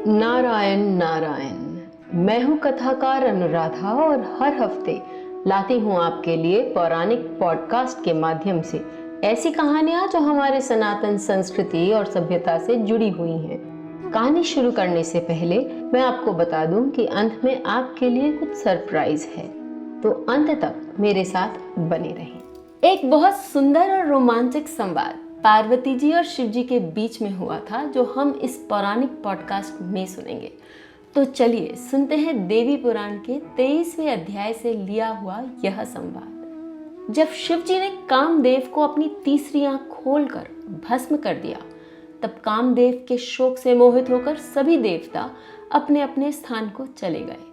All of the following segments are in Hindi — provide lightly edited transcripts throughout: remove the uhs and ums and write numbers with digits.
नारायण नारायण। मैं हूँ कथाकार अनुराधा और हर हफ्ते लाती हूँ आपके लिए पौराणिक पॉडकास्ट के माध्यम से ऐसी कहानियाँ जो हमारे सनातन संस्कृति और सभ्यता से जुड़ी हुई हैं। कहानी शुरू करने से पहले मैं आपको बता दूं कि अंत में आपके लिए कुछ सरप्राइज है, तो अंत तक मेरे साथ बने रहें। एक बहुत सुंदर और रोमांचक संवाद पार्वती जी और शिव जी के बीच में हुआ था, जो हम इस पौराणिक पॉडकास्ट में सुनेंगे। तो चलिए सुनते हैं देवी पुराण के 23वें अध्याय से लिया हुआ यह संवाद। जब शिव जी ने कामदेव को अपनी तीसरी आंख खोलकर भस्म कर दिया, तब कामदेव के शोक से मोहित होकर सभी देवता अपने अपने स्थान को चले गए।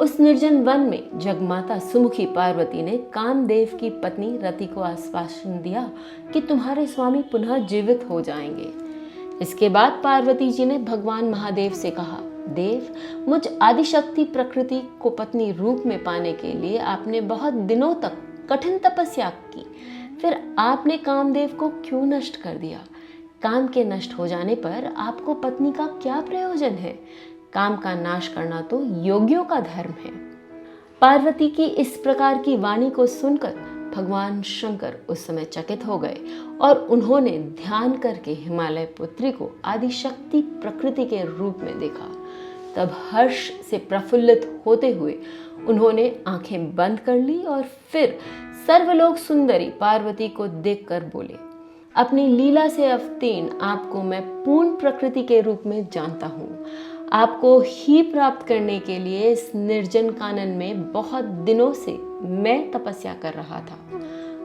उस निर्जन वन में जगमाता सुमुखी पार्वती ने कामदेव की पत्नी रति को आश्वासन दिया कि तुम्हारे स्वामी पुनः जीवित हो जाएंगे। इसके बाद पार्वती जी ने भगवान महादेव से कहा, देव, मुझ आदिशक्ति प्रकृति को पत्नी रूप में पाने के लिए आपने बहुत दिनों तक कठिन तपस्या की, फिर आपने कामदेव को क्यों नष्ट कर दिया? काम के नष्ट हो जाने पर आपको पत्नी का क्या प्रयोजन है? काम का नाश करना तो योगियों का धर्म है। पार्वती की इस प्रकार की वाणी को सुनकर भगवान शंकर उस समय चकित हो गए और उन्होंने ध्यान करके हिमालय पुत्री को आदिशक्ति प्रकृति के रूप में देखा। तब हर्ष से प्रफुल्लित होते हुए उन्होंने आंखें बंद कर ली और फिर सर्वलोक सुंदरी पार्वती को देखकर बोले, अपनी लीला से अवतीर्ण आपको मैं पूर्ण प्रकृति के रूप में जानता हूँ। आपको ही प्राप्त करने के लिए इस निर्जन कानन में बहुत दिनों से मैं तपस्या कर रहा था।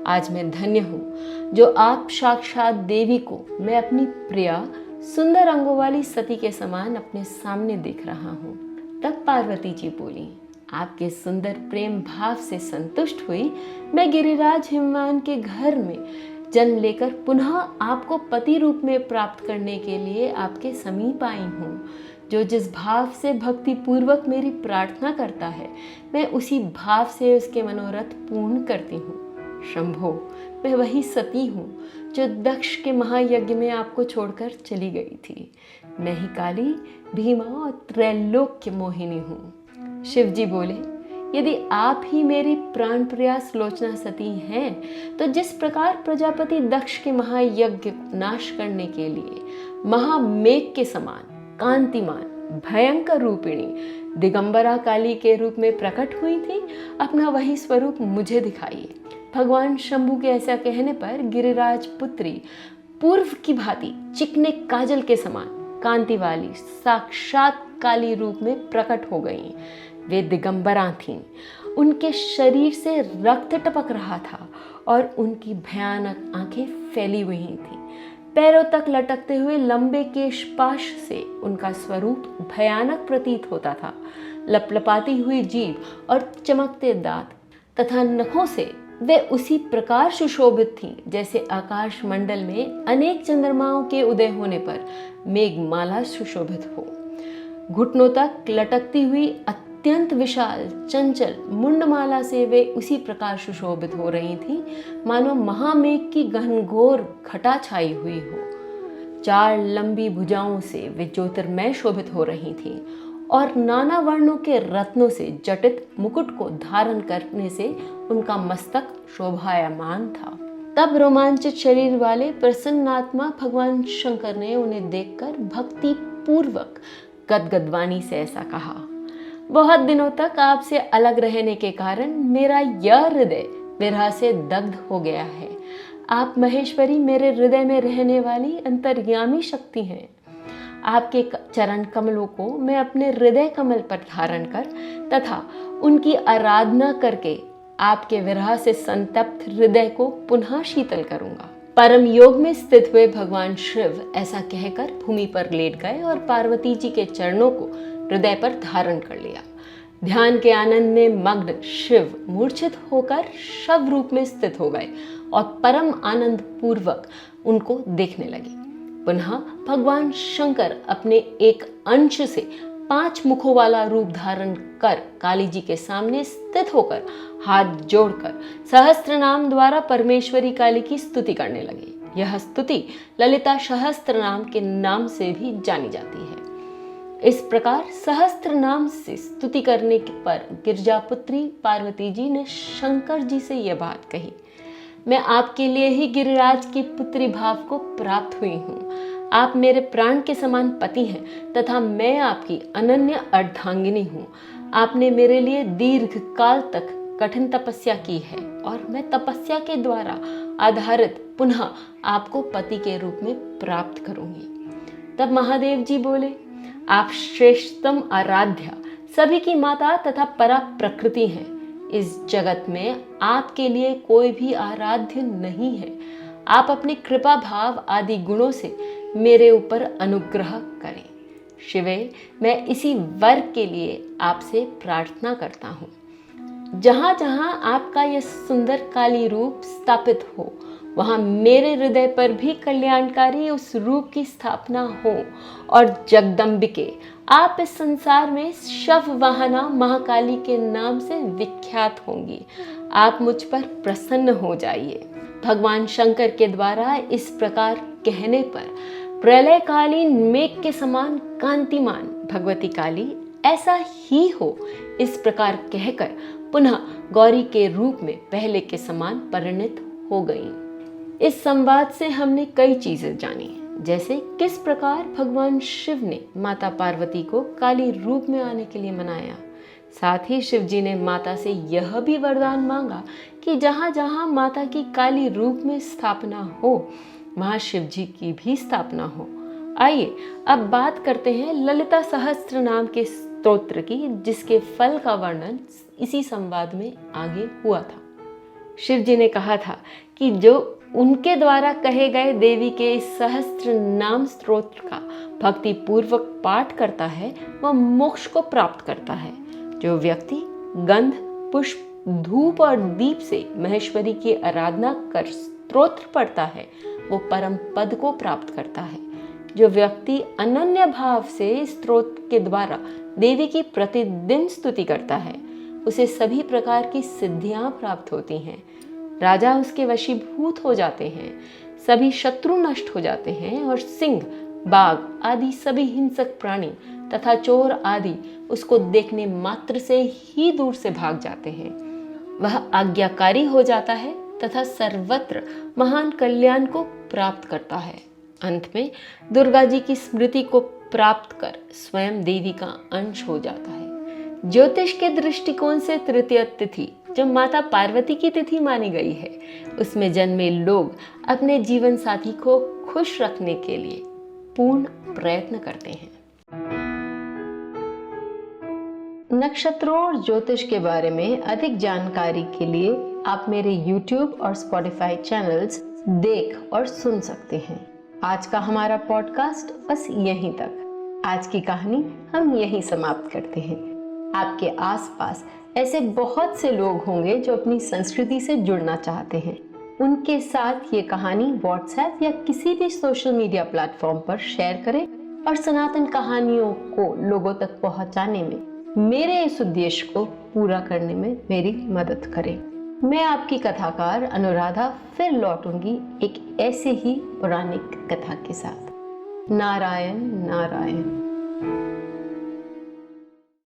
आज मैं धन्य हूँ जो आप साक्षात देवी को मैं अपनी प्रिया सुंदर अंगों वाली सती के समान अपने सामने देख रहा हूँ। तब पार्वती जी बोली, आपके सुंदर प्रेम भाव से संतुष्ट हुई मैं गिरिराज हिमवान के घर में जन्म लेकर पुनः आपको पति रूप में प्राप्त करने के लिए आपके समीप आई हूँ। जो जिस भाव से भक्ति पूर्वक मेरी प्रार्थना करता है, मैं उसी भाव से उसके मनोरथ पूर्ण करती हूँ। शंभो, मैं वही सती हूँ जो दक्ष के महायज्ञ में आपको छोड़कर चली गई थी। मैं ही काली, भीमा और त्रैलोक्य मोहिनी हूँ। शिव जी बोले, यदि आप ही मेरी प्राण प्रयास लोचना सती हैं, तो जिस प्रकार प्रजापति दक्ष के महायज्ञ नाश करने के लिए महामेघ के समान कांतिमान भयंकर रूपिणी दिगंबरा काली के रूप में प्रकट हुई थी, अपना वही स्वरूप मुझे दिखाइए। भगवान शंभु के ऐसा कहने पर गिरिराज पुत्री पूर्व की भांति चिकने काजल के समान कांति वाली साक्षात काली रूप में प्रकट हो गईं। वे दिगंबरा थीं। उनके शरीर से रक्त टपक रहा था और उनकी भयानक आंखें फैली हुई थीं। पैरों तक लटकते हुए लंबे केशपाश से उनका स्वरूप भयानक प्रतीत होता था। लपलपाती हुई जीभ और चमकते दांत तथा नखों से वे उसी प्रकार सुशोभित थीं जैसे आकाश मंडल में अनेक चंद्रमाओं के उदय होने पर मेघमाला सुशोभित हो। घुटनों तक लटकती हुई अत्यंत विशाल चंचल मुंडमाला से वे उसी प्रकार सुशोभित हो रही थी, मानो महामेघ की घनघोर घटा छाई हुई हो। 4 लंबी भुजाओं से वे ज्योतिर्मय शोभित हो रही थी और नाना वर्णों के रत्नों से जटित मुकुट को धारण करने से उनका मस्तक शोभायमान था। तब रोमांचित शरीर वाले प्रसन्नात्मा भगवान शंकर ने उन्हें देखकर भक्ति पूर्वक गदगदवाणी से ऐसा कहा, बहुत दिनों तक आपसे अलग रहने के कारण मेरा यह हृदय विरह से दग्ध हो गया है। आप महेश्वरी मेरे हृदय में रहने वाली अंतर्यामी शक्ति हैं। आपके चरण कमलों को मैं अपने हृदय कमल पर धारण कर तथा उनकी आराधना करके आपके विरह से संतप्त हृदय को पुनः शीतल करूंगा। परम योग में स्थित हुए भगवान शिव ऐसा कहकर भूमि पर लेट गए और पार्वती जी के चरणों को हृदय पर धारण कर लिया। ध्यान के आनंद में मग्न शिव मूर्छित होकर शव रूप में स्थित हो गए और परम आनंद पूर्वक उनको देखने लगे। पुनः भगवान शंकर अपने एक अंश से 5 मुखों वाला रूप धारण कर काली जी के सामने स्थित होकर हाथ जोड़कर सहस्त्र नाम द्वारा परमेश्वरी काली की स्तुति करने लगे। यह स्तुति ललिता सहस्त्र नाम के नाम से भी जानी जाती है। इस प्रकार सहस्त्र नाम से स्तुति करने पर गिरजापुत्री पार्वती जी ने शंकर जी से यह बात कही, मैं आपके लिए ही गिरिराज की पुत्री भाव को प्राप्त हुई हूँ। आप मेरे प्राण के समान पति हैं तथा मैं आपकी अनन्य अर्धांगिनी हूँ। आपने मेरे लिए दीर्घ काल तक कठिन तपस्या की है और मैं तपस्या के द्वारा आधारित पुनः आपको पति के रूप में प्राप्त करूंगी। तब महादेव जी बोले, आप श्रेष्ठतम आराध्या, सभी की माता तथा परा प्रकृति हैं। इस जगत में आपके लिए कोई भी आराध्य नहीं है। आप अपनी कृपा भाव आदि गुणों से मेरे ऊपर अनुग्रह करें। शिवे, मैं इसी वर के लिए आपसे प्रार्थना करता हूँ। जहाँ जहाँ आपका यह सुंदर काली रूप स्थापित हो, वहाँ मेरे हृदय पर भी कल्याणकारी उस रूप की स्थापना हो और जगदम्बिके, आप इस संसार में शव वाहना महाकाली के नाम से विख्यात होंगी। आप मुझ पर प्रसन्न हो जाइए। भगवान शंकर के द्वारा इस प्रकार कहने पर प्रलयकालीन मेघ के समान कांतिमान भगवती काली ऐसा ही हो, इस प्रकार कहकर पुनः गौरी के रूप में पहले के समान परिणित हो गई। इस संवाद से हमने कई चीजें जानी, जैसे किस प्रकार भगवान शिव ने माता पार्वती को काली रूप में आने के लिए मनाया। साथ ही शिव जी ने माता से यह भी वरदान मांगा कि जहाँ जहाँ माता की काली रूप में स्थापना हो, वहाँ शिव जी की भी स्थापना हो। आइए अब बात करते हैं ललिता सहस्त्र नाम के स्तोत्र की, जिसके फल का वर्णन इसी संवाद में आगे हुआ था। शिव जी ने कहा था कि जो उनके द्वारा कहे गए देवी के इस सहस्त्र नाम स्तोत्र का भक्ति पूर्वक पाठ करता है, वह मोक्ष को प्राप्त करता है। जो व्यक्ति गंध, पुष्प, धूप और दीप से महेश्वरी की आराधना कर स्तोत्र पढ़ता है, वो परम पद को प्राप्त करता है। जो व्यक्ति अनन्य भाव से स्तोत्र के द्वारा देवी की प्रतिदिन स्तुति करता है, उसे सभी प्रकार की सिद्धियां प्राप्त होती हैं। राजा उसके वशीभूत हो जाते हैं, सभी शत्रु नष्ट हो जाते हैं और सिंह, बाघ आदि सभी हिंसक प्राणी तथा चोर आदि उसको देखने मात्र से ही दूर से भाग जाते हैं। वह आज्ञाकारी हो जाता है तथा सर्वत्र महान कल्याण को प्राप्त करता है। अंत में दुर्गा जी की स्मृति को प्राप्त कर स्वयं देवी का अंश हो जाता है। ज्योतिष के दृष्टिकोण से तृतीय तिथि, जो माता पार्वती की तिथि मानी गई है, उसमें जन्मे लोग अपने जीवन साथी को खुश रखने के लिए पूर्ण प्रयत्न करते हैं। नक्षत्रों और ज्योतिष के बारे में अधिक जानकारी के लिए आप मेरे YouTube और Spotify चैनल्स देख और सुन सकते हैं। आज का हमारा पॉडकास्ट बस यहीं तक। आज की कहानी हम यहीं समाप्त करते हैं। आपके आसपास ऐसे बहुत से लोग होंगे जो अपनी संस्कृति से जुड़ना चाहते हैं। उनके साथ ये कहानी WhatsApp या किसी भी सोशल मीडिया प्लेटफॉर्म पर शेयर करें और सनातन कहानियों को लोगों तक पहुंचाने में, मेरे इस उद्देश्य को पूरा करने में मेरी मदद करें। मैं आपकी कथाकार अनुराधा फिर लौटूंगी एक ऐसे ही पौराणिक कथा के साथ। नारायण नारायण।